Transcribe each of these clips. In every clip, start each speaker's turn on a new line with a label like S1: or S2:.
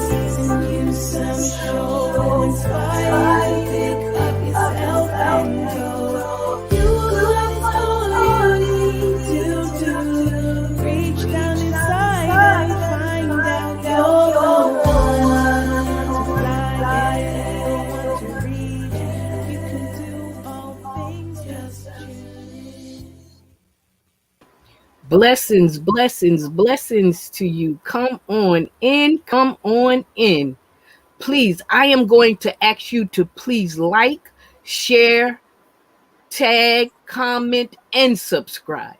S1: Season you some show and inspire. Pick up yourself and go. You what is all you need to reach down inside and find out you're the one to fly and want to reach. You can do all things, just choose.
S2: Blessings, blessings, blessings to you. Come on in, come on in. Please, I am going to ask you to please like, share, tag, comment, and subscribe.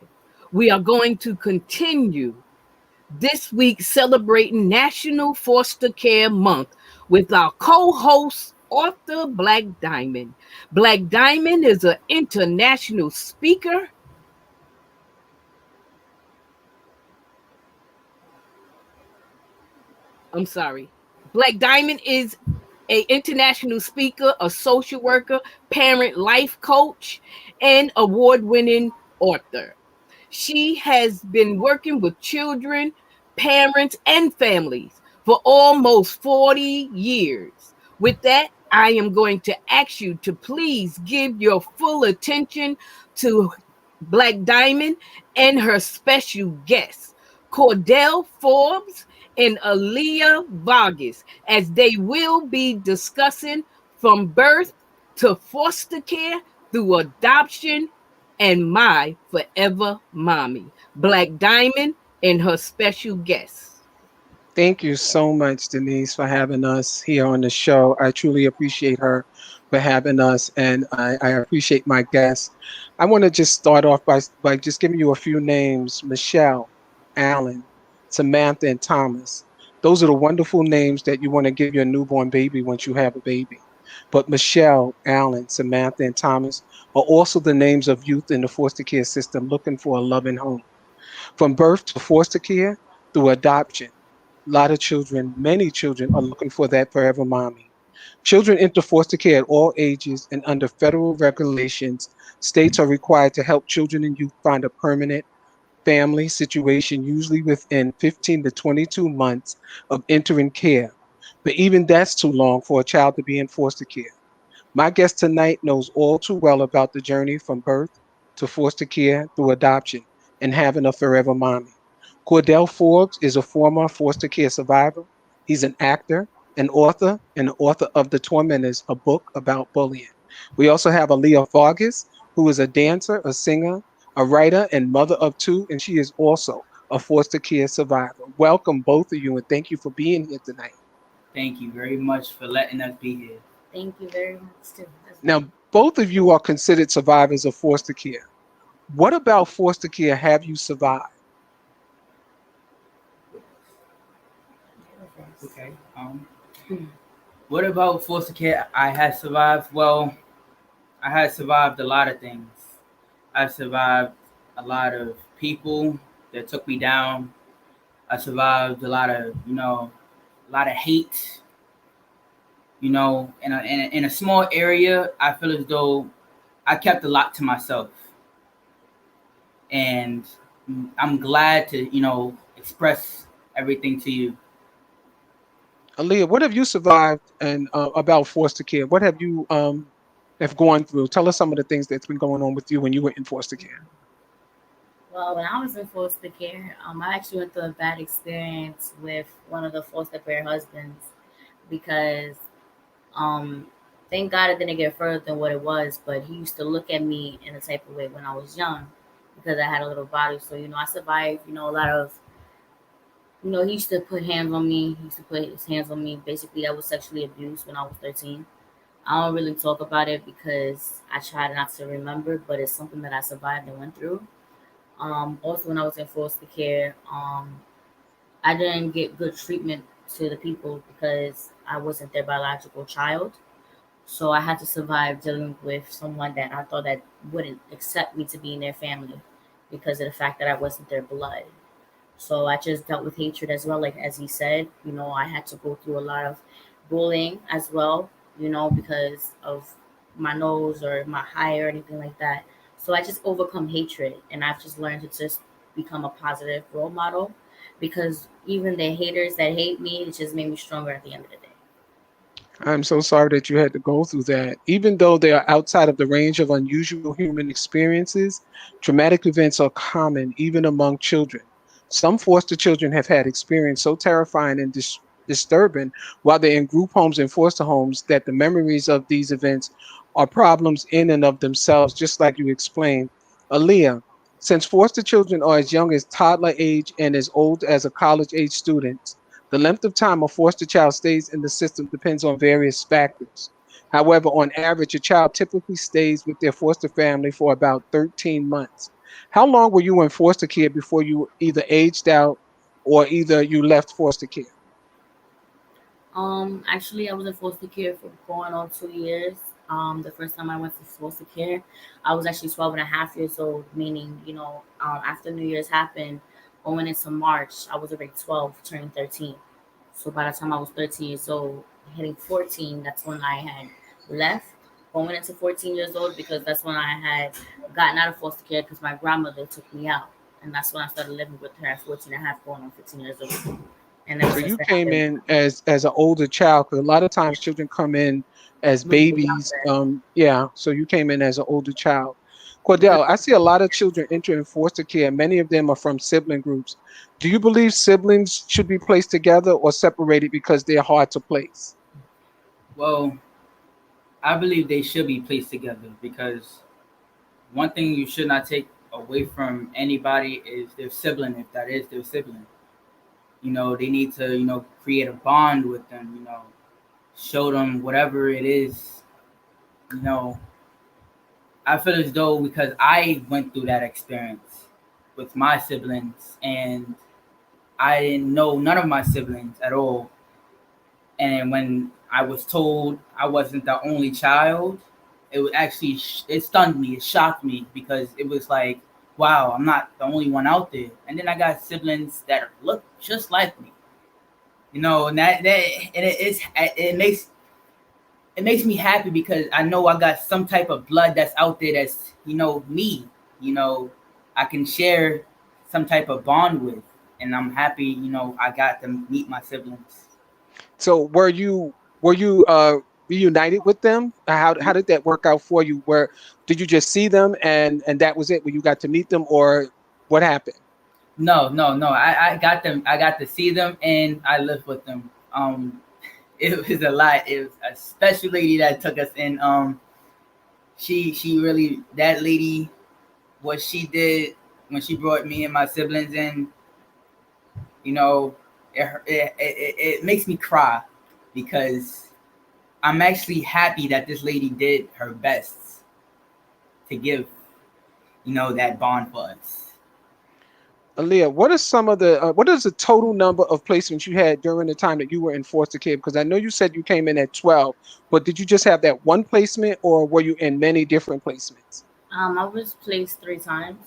S2: We are going to continue this week celebrating National Foster Care Month with our co-host, author Black Diamond. Black Diamond is an international speaker. I'm sorry. Black Diamond is a international speaker, a social worker, parent life coach, and award-winning author. She has been working with children, parents, and families for almost 40 years. With that, I am going to ask you to please give your full attention to Black Diamond and her special guests, Cordell Forbes and Aaliyah Vargas, as they will be discussing from birth to foster care through adoption and my forever mommy, Black Diamond and her special guests.
S3: Thank you so much, Denise, for having us here on the show. I truly appreciate her for having us, and I appreciate my guests. I want to just start off by just giving you a few names: Michelle, Allen, Samantha, and Thomas. Those are the wonderful names that you want to give your newborn baby once you have a baby. But Michelle, Allen, Samantha, and Thomas are also the names of youth in the foster care system looking for a loving home. From birth to foster care through adoption, a lot of children, many children, are looking for that forever mommy. Children enter foster care at all ages, and under federal regulations, states are required to help children and youth find a permanent family situation, usually within 15 to 22 months of entering care. But even that's too long for a child to be in foster care. My guest tonight knows all too well about the journey from birth to foster care through adoption and having a forever mommy. Cordell Forbes is a former foster care survivor. He's an actor, and the author of The Tormentors, a book about bullying. We also have Aaliyah Vargas, who is a dancer, a singer, a writer, and mother of two, and she is also a foster care survivor. Welcome, both of you, and thank you for being here tonight.
S4: Thank you very much for letting us be here.
S5: Thank you very much too.
S3: Now, both of you are considered survivors of foster care. What about foster care have you survived?
S4: Okay. What about foster care I had survived? Well, I had survived a lot of things. I survived a lot of people that took me down. I survived a lot of, a lot of hate. In a small area, I feel as though I kept a lot to myself. And I'm glad to, express everything to you.
S3: Aaliyah, what have you survived and about foster care? What have you have gone through? Tell us some of the things that's been going on with you when you were in foster care.
S5: Well, when I was in foster care, I actually went through a bad experience with one of the foster care husbands because, thank God it didn't get further than what it was, but he used to look at me in a type of way when I was young because I had a little body. So, I survived, a lot of, he used to put hands on me. He used to put his hands on me. Basically, I was sexually abused when I was 13. I don't really talk about it because I try not to remember, but it's something that I survived and went through. Also, when I was in foster care, I didn't get good treatment to the people because I wasn't their biological child. So I had to survive dealing with someone that I thought that wouldn't accept me to be in their family because of the fact that I wasn't their blood. So I just dealt with hatred as well. Like as he said, I had to go through a lot of bullying as well, because of my nose or my height or anything like that. So I just overcome hatred and I've just learned to just become a positive role model because even the haters that hate me, it just made me stronger at the end of the day.
S3: I'm so sorry that you had to go through that. Even though they are outside of the range of unusual human experiences, traumatic events are common even among children. Some foster children have had experience so terrifying and disturbing while they're in group homes and foster homes that the memories of these events are problems in and of themselves, just like you explained. Aaliyah, since foster children are as young as toddler age and as old as a college age student, the length of time a foster child stays in the system depends on various factors. However, on average, a child typically stays with their foster family for about 13 months. How long were you in foster care before you either aged out or either you left foster care?
S5: Actually, I was in foster care for going on 2 years. The first time I went to foster care, I was actually 12 and a half years old, meaning, after New Year's happened, going into March, I was already 12, turning 13. So by the time I was 13 years old, hitting 14, that's when I had left, going into 14 years old, because that's when I had gotten out of foster care because my grandmother took me out. And that's when I started living with her at 14 and a half, going on 15 years old. And ever
S3: So
S5: since
S3: you
S5: then, I've
S3: came
S5: been
S3: in as an older child, because a lot of times children come in as
S5: really
S3: babies.
S5: younger.
S3: Yeah, so you came in as an older child.
S5: Really.
S3: Cordell, I see a lot of children entering foster care. Many of them are from sibling groups. Do you believe siblings should be placed together or separated because they're hard to place?
S4: Well, I believe they should be placed together because one thing you should not take away from anybody is their sibling, if that is their sibling. They need to, create a bond with them, show them whatever it is, you know. I feel as though because I went through that experience with my siblings and I didn't know none of my siblings at all. And when I was told I wasn't the only child, it was actually it stunned me. It shocked me because it was like, wow, I'm not the only one out there. And then I got siblings that look just like me, and it makes me happy because I know I got some type of blood that's out there that's me. You know, I can share some type of bond with, and I'm happy. I got to meet my siblings.
S3: So were you reunited with them? How did that work out for you? Where did you just see them and that was it? Where you got to meet them, or what happened?
S4: No, no, no. I got them. I got to see them, and I lived with them. It was a lot. It was a special lady that took us in. She really, that lady, what she did when she brought me and my siblings in, you know, it makes me cry because I'm actually happy that this lady did her best to give, that bond for us.
S3: Aaliyah, what are some of the what is the total number of placements you had during the time that you were in foster care? Because I know you said you came in at 12, but did you just have that one placement, or were you in many different placements?
S5: I was placed 3 times.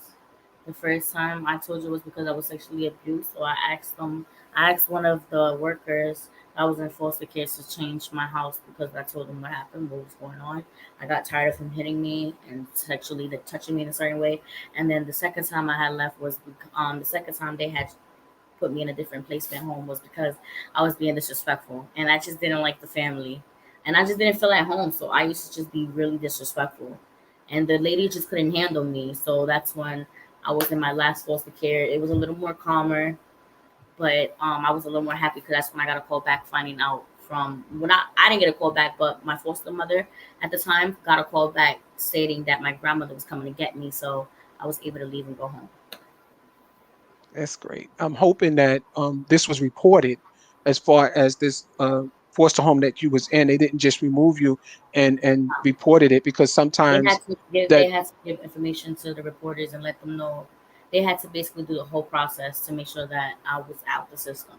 S5: The first time I told you was because I was sexually abused. So I asked one of the workers I was in foster care to change my house because I told him what happened, what was going on. I got tired of him hitting me and sexually touching me in a certain way. And then the second time I had left was the second time they had put me in a different placement home was because I was being disrespectful and I just didn't like the family and I just didn't feel at home. So I used to just be really disrespectful, and the lady just couldn't handle me. So that's when I was in my last foster care. It was a little more calmer, but I was a little more happy because that's when I got a call back finding out from when I didn't get a call back, but my foster mother at the time got a call back stating that my grandmother was coming to get me. So I was able to leave and go home.
S3: That's great. I'm hoping that this was reported as far as this foster home that you was in. They didn't just remove you and reported it, because
S5: They had
S3: sometimes
S5: to give they
S3: that
S5: had to give information to the reporters and let them know. They had to basically do the whole process to make sure that I was out the system.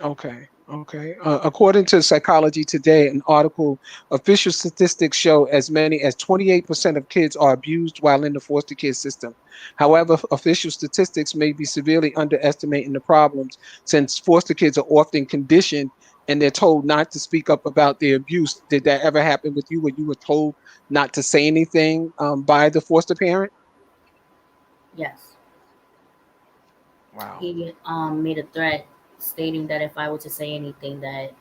S3: Okay, okay. According to Psychology Today, an article, official statistics show as many as 28% of kids are abused while in the foster care system. However, official statistics may be severely underestimating the problems, since foster kids are often conditioned and they're told not to speak up about their abuse. Did that ever happen with you, where you were told not to say anything by the foster parent?
S5: Yes.
S3: Wow.
S5: He made a threat stating that if I were to say anything, that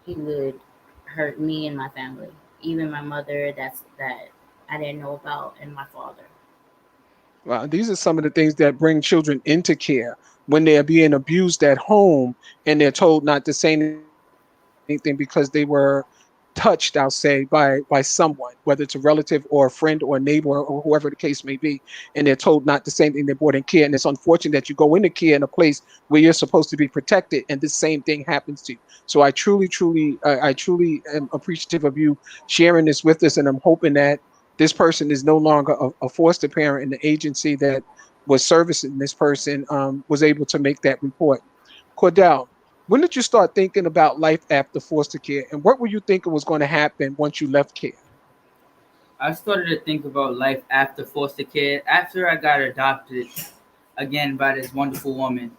S5: he would hurt me and my family, even my mother. That I didn't know about, and my father.
S3: Wow. These are some of the things that bring children into care when they're being abused at home and they're told not to say anything because they were touched, I'll say, by someone, whether it's a relative or a friend or a neighbor or whoever the case may be, and they're told not to say anything. They're brought in care, and it's unfortunate that you go into care in a place where you're supposed to be protected, and the same thing happens to you. So I truly am appreciative of you sharing this with us, and I'm hoping that this person is no longer a foster parent, and the agency that was servicing this person was able to make that report. Cordell, when did you start thinking about life after foster care, and what were you thinking was going to happen once you left care?
S4: I started to think about life after foster care after I got adopted again by this wonderful woman.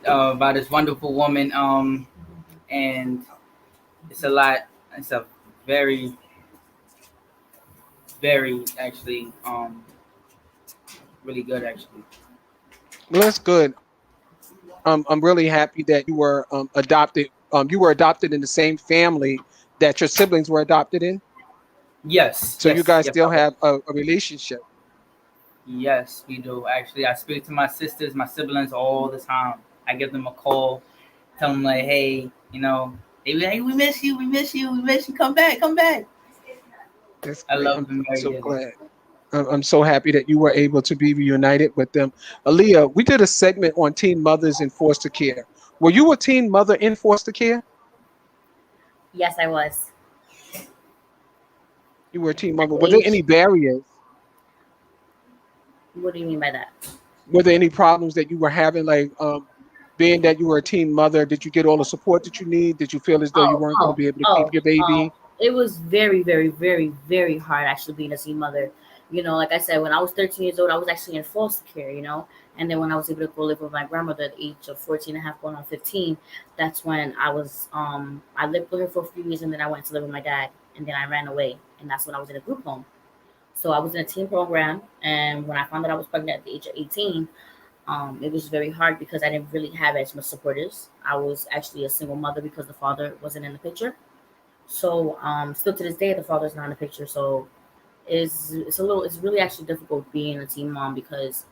S4: By this wonderful woman. And it's a lot. It's a very, very actually, really good actually.
S3: Well, that's good. I'm really happy that you were adopted. You were adopted in the same family that your siblings were adopted in.
S4: Yes,
S3: So you
S4: yes,
S3: guys
S4: yes.
S3: still have a relationship.
S4: Yes, we do. Actually, I speak to my sisters, my siblings all the time. I give them a call, tell them like, hey, they be like, hey, we miss you, we miss you, we miss you. Come back, come back.
S3: That's
S4: I
S3: great.
S4: love them
S3: I'm
S4: very
S3: so
S4: dearly.
S3: glad. I'm so happy that you were able to be reunited with them. Aaliyah, we did a segment on teen mothers in foster care. Were you a teen mother in foster care?
S5: Yes, I was.
S3: You were a teen
S5: At
S3: mother.
S5: the
S3: Were there
S5: age.
S3: any barriers?
S5: What do you mean by that?
S3: Were there any problems that you were having, like being that you were a teen mother? Did you get all the support that you need? Did you feel as though you
S5: Oh,
S3: weren't going to
S5: oh,
S3: be able to keep
S5: oh.
S3: your baby?
S5: It was very, very, very, very hard actually being a teen mother. Like I said, when I was 13 years old, I was actually in foster care, And then when I was able to go live with my grandmother at the age of 14 and a half, going on 15, that's when I lived with her for a few years, and then I went to live with my dad, and then I ran away. And that's when I was in a group home. So I was in a teen program, and when I found out I was pregnant at the age of 18, it was very hard because I didn't really have as much supporters. I was actually a single mother because the father wasn't in the picture. So still to this day, the father's not in the picture. So it's really actually difficult being a teen mom because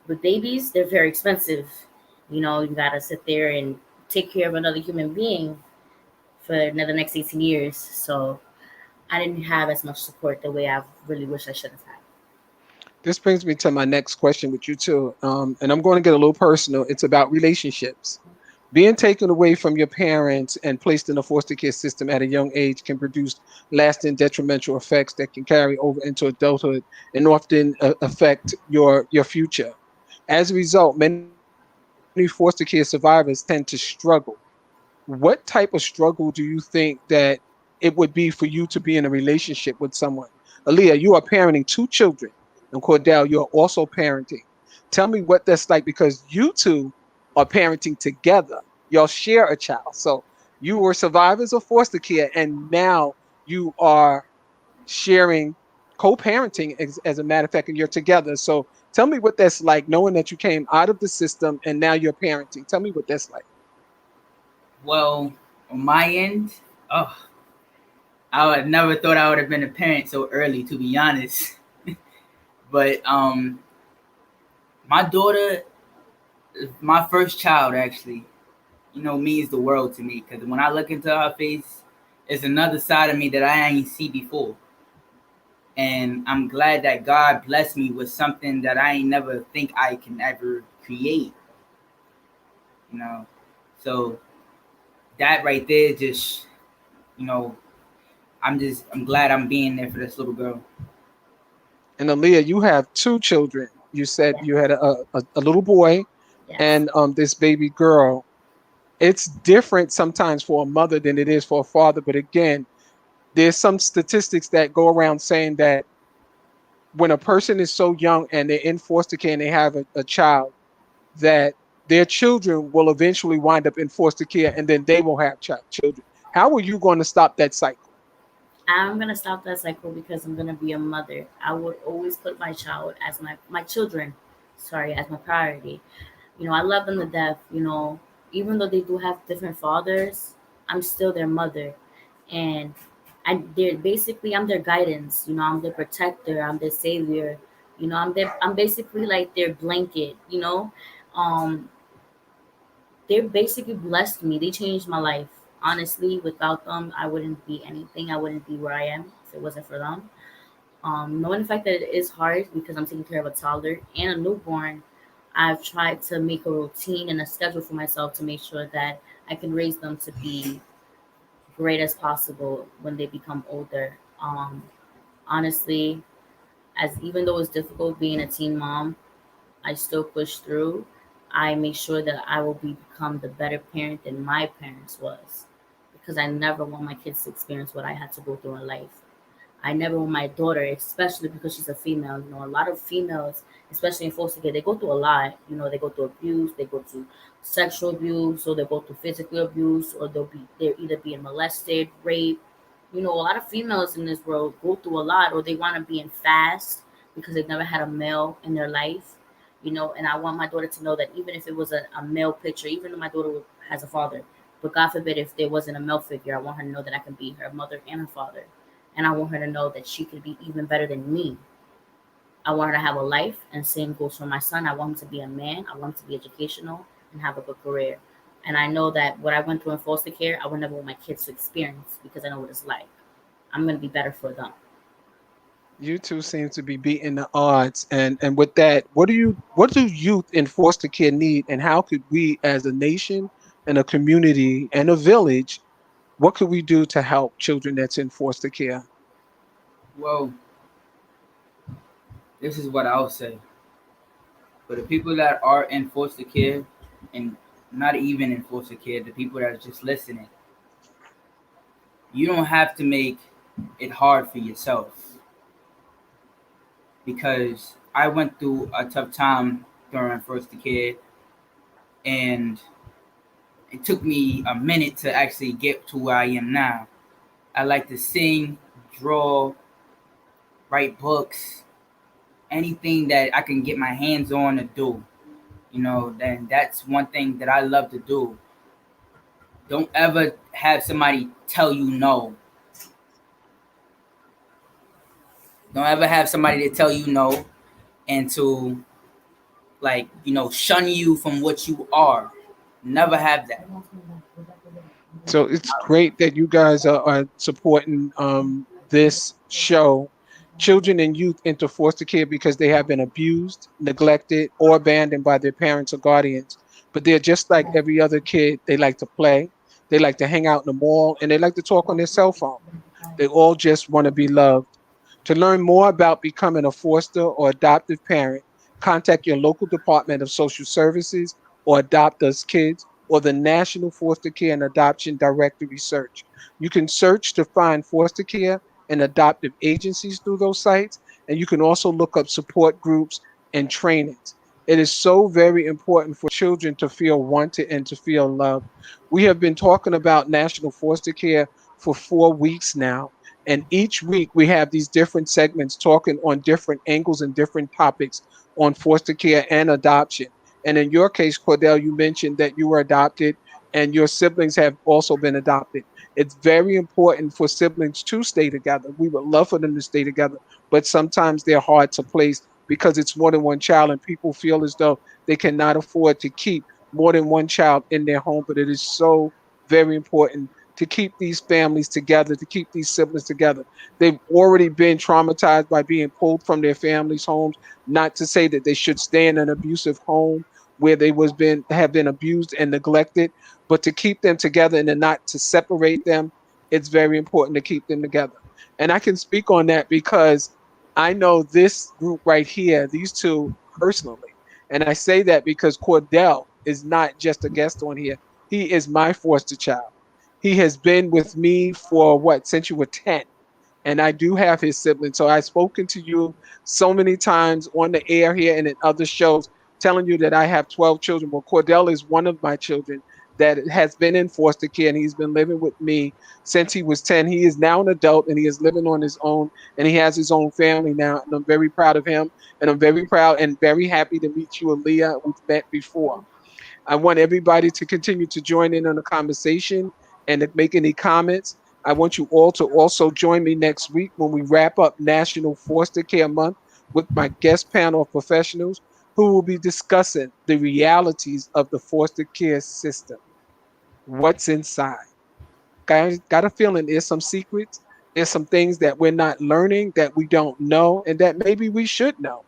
S5: with babies, they're very expensive. You gotta sit there and take care of another human being for another next 18 years. So I didn't have as much support the way I really wish I should have had.
S3: This brings me to my next question with you too, and I'm going to get a little personal. It's about relationships. Being taken away from your parents and placed in a foster care system at a young age can produce lasting detrimental effects that can carry over into adulthood and often affect your future. As a result, many foster care survivors tend to struggle. What type of struggle do you think that it would be for you to be in a relationship with someone? Aaliyah, you are parenting two children, and Cordell, you are also parenting. Tell me what that's like because you two are parenting together. Y'all share a child. So you were survivors of foster care, and now you are sharing co-parenting as a matter of fact, and you're together. So tell me what that's like knowing that you came out of the system and now you're parenting. Tell me what that's like.
S4: Well, on my end, oh, I would never thought I would have been a parent so early, to be honest. But my daughter, my first child, actually, means the world to me. Because when I look into her face, it's another side of me that I ain't see before. And I'm glad that God blessed me with something that I ain't never think I can ever create. You know, so that right there, just you know, I'm glad I'm being there for this little girl.
S3: And Aaliyah, you have two children. You said
S5: Yes,
S3: you had a little boy
S5: yes,
S3: and this baby girl. It's different sometimes for a mother than it is for a father. But again, there's some statistics that go around saying that when a person is so young and they're in foster care and they have a child, that their children will eventually wind up in foster care and then they will have children. How are you going to stop that cycle?
S5: I'm gonna stop that cycle because I'm gonna be a mother. I would always put my child as my children, sorry, as my priority. I love them to death. Even though they do have different fathers, I'm still their mother, and I'm their guidance. I'm their protector. I'm their savior. I'm basically like their blanket. Um, they basically blessed me. They changed my life. Honestly, without them, I wouldn't be anything. I wouldn't be where I am if it wasn't for them. Knowing the fact that it is hard because I'm taking care of a toddler and a newborn, I've tried to make a routine and a schedule for myself to make sure that I can raise them to be great as possible when they become older. Honestly, as even though it's difficult being a teen mom, I still push through. I make sure that I will become the better parent than my parents was, because I never want my kids to experience what I had to go through in life. I never want my daughter, especially because she's a female. A lot of females, especially in foster care, they go through a lot. They go through abuse, they go through sexual abuse, or they go through physical abuse, or they're either being molested, raped. A lot of females in this world go through a lot, or they want to be in fast because they've never had a male in their life. And I want my daughter to know that even if it was a male picture, even though my daughter has a father, but God forbid if there wasn't a male figure, I want her to know that I can be her mother and her father, and I want her to know that she could be even better than me. I want her to have a life, and same goes for my son. I want him to be a man. I want him to be educational and have a good career. And I know that what I went through in foster care, I would never want my kids to experience because I know what it's like. I'm going to be better for them.
S3: You two seem to be beating the odds. And with that, what do youth in foster care need, and how could we as a nation and a community and a village, what could we do to help children that's in foster care?
S4: Well, this is what I'll say. For the people that are in foster care, and not even in foster care, the people that are just listening, you don't have to make it hard for yourself, because I went through a tough time during foster care, and it took me a minute to actually get to where I am now. I like to sing, draw, write books, anything that I can get my hands on to do. Then that's one thing that I love to do. Don't ever have somebody tell you no. Don't ever have somebody to tell you no and to, like, shun you from what you are. Never have that.
S3: So it's great that you guys are supporting this show, children and youth into foster care, because they have been abused, neglected, or abandoned by their parents or guardians. But they're just like every other kid. They like to play, they like to hang out in the mall, and they like to talk on their cell phone. They all just want to be loved. To learn more about becoming a foster or adoptive parent, contact your local Department of Social Services or Adopt Us Kids or the National Foster Care and Adoption Directory search. You can search to find foster care and adoptive agencies through those sites, and you can also look up support groups and trainings. It is so very important for children to feel wanted and to feel loved. We have been talking about national foster care for 4 weeks now, and each week we have these different segments talking on different angles and different topics on foster care and adoption. And in your case, Cordell, you mentioned that you were adopted and your siblings have also been adopted. It's very important for siblings to stay together. We would love for them to stay together, but sometimes they're hard to place because it's more than one child, and people feel as though they cannot afford to keep more than one child in their home. But it is so very important to keep these families together, to keep these siblings together. They've already been traumatized by being pulled from their families' homes. Not to say that they should stay in an abusive home where they was been have been abused and neglected, but to keep them together and then not to separate them, it's very important to keep them together. And I can speak on that because I know this group right here, these two personally. And I say that because Cordell is not just a guest on here. He is my foster child. He has been with me for what, since you were 10. And I do have his siblings. So I've spoken to you so many times on the air here and in other shows, telling you that I have 12 children. Well, Cordell is one of my children that has been in foster care, and he's been living with me since he was 10. He is now an adult and he is living on his own, and he has his own family now. And I'm very proud of him. And I'm very proud and very happy to meet you, Aaliyah. We've met before. I want everybody to continue to join in on the conversation and to make any comments. I want you all to also join me next week when we wrap up National Foster Care Month with my guest panel of professionals who will be discussing the realities of the foster care system. What's inside? Got a feeling there's some secrets, there's some things that we're not learning, that we don't know, and that maybe we should know.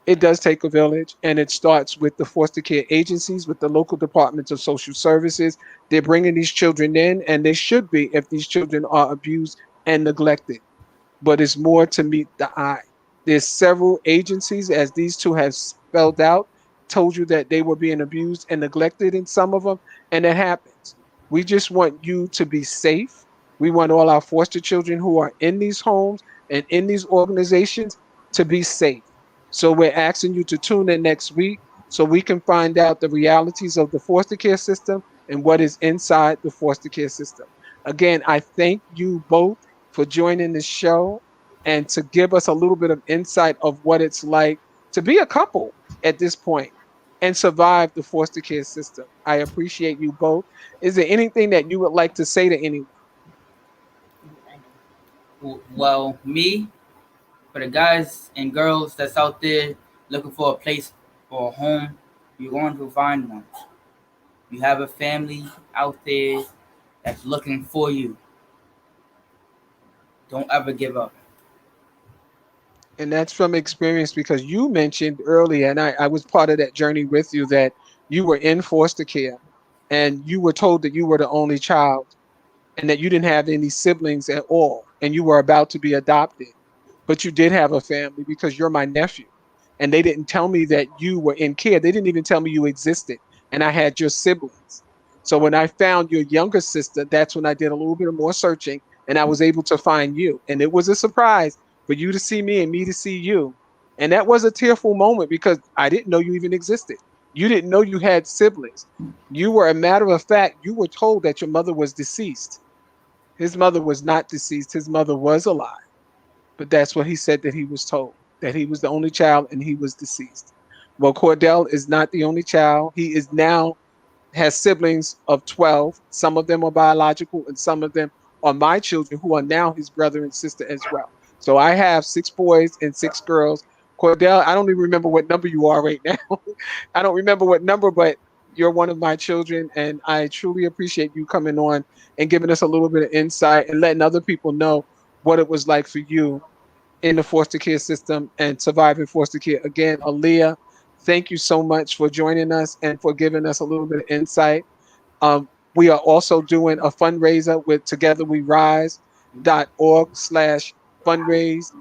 S3: It does take a village, and it starts with the foster care agencies, with the local departments of social services. They're bringing these children in, and they should be if these children are abused and neglected. But it's more to meet the eye. There's several agencies, as these two have spelled out, told you that they were being abused and neglected in some of them, and it happens. We just want you to be safe. We want all our foster children who are in these homes and in these organizations to be safe. So we're asking you to tune in next week so we can find out the realities of the foster care system and what is inside the foster care system. Again, I thank you both for joining the show and to give us a little bit of insight of what it's like to be a couple at this point and survive the foster care system. I appreciate you both. Is there anything that you would like to say to anyone?
S4: Well, me, for the guys and girls that's out there looking for a place or a home, you're going to find one. You have a family out there that's looking for you. Don't ever give up.
S3: And that's from experience because you mentioned earlier, and I was part of that journey with you, that you were in foster care and you were told that you were the only child and that you didn't have any siblings at all and you were about to be adopted. But you did have a family because you're my nephew. And they didn't tell me that you were in care. They didn't even tell me you existed. And I had your siblings. So when I found your younger sister, that's when I did a little bit more searching and I was able to find you. And it was a surprise for you to see me and me to see you. And that was a tearful moment because I didn't know you even existed. You didn't know you had siblings. You were, a matter of fact, you were told that your mother was deceased. His mother was not deceased. His mother was alive. But that's what he said that he was told, that he was the only child and he was deceased. Well, Cordell is not the only child. He is now has siblings of 12. Some of them are biological and some of them are my children who are now his brother and sister as well. So I have 6 boys and 6 girls. Cordell, I don't even remember what number you are right now. I don't remember what number, but you're one of my children. And I truly appreciate you coming on and giving us a little bit of insight and letting other people know what it was like for you in the foster care system and surviving foster care. Again, Aaliyah, thank you so much for joining us and for giving us a little bit of insight. We are also doing a fundraiser with togetherwerise.org/fundraise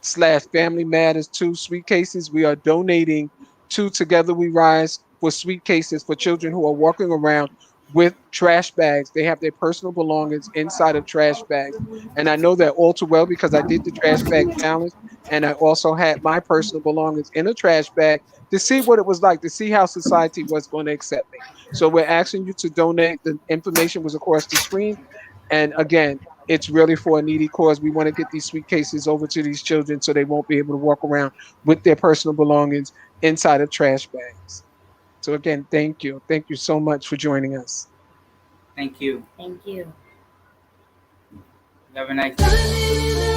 S3: /Family Matters 2 Sweet Cases. We are donating to Together We Rise for sweet cases for children who are walking around with trash bags. They have their personal belongings inside of trash bags. And I know that all too well because I did the trash bag challenge and I also had my personal belongings in a trash bag to see what it was like, to see how society was going to accept me. So we're asking you to donate. The information was across the screen. And again, it's really for a needy cause. We want to get these sweet cases over to these children so they won't be able to walk around with their personal belongings inside of trash bags. So again, thank you. Thank you so much for joining us.
S4: Thank you.
S5: Thank you.
S4: Have a nice day.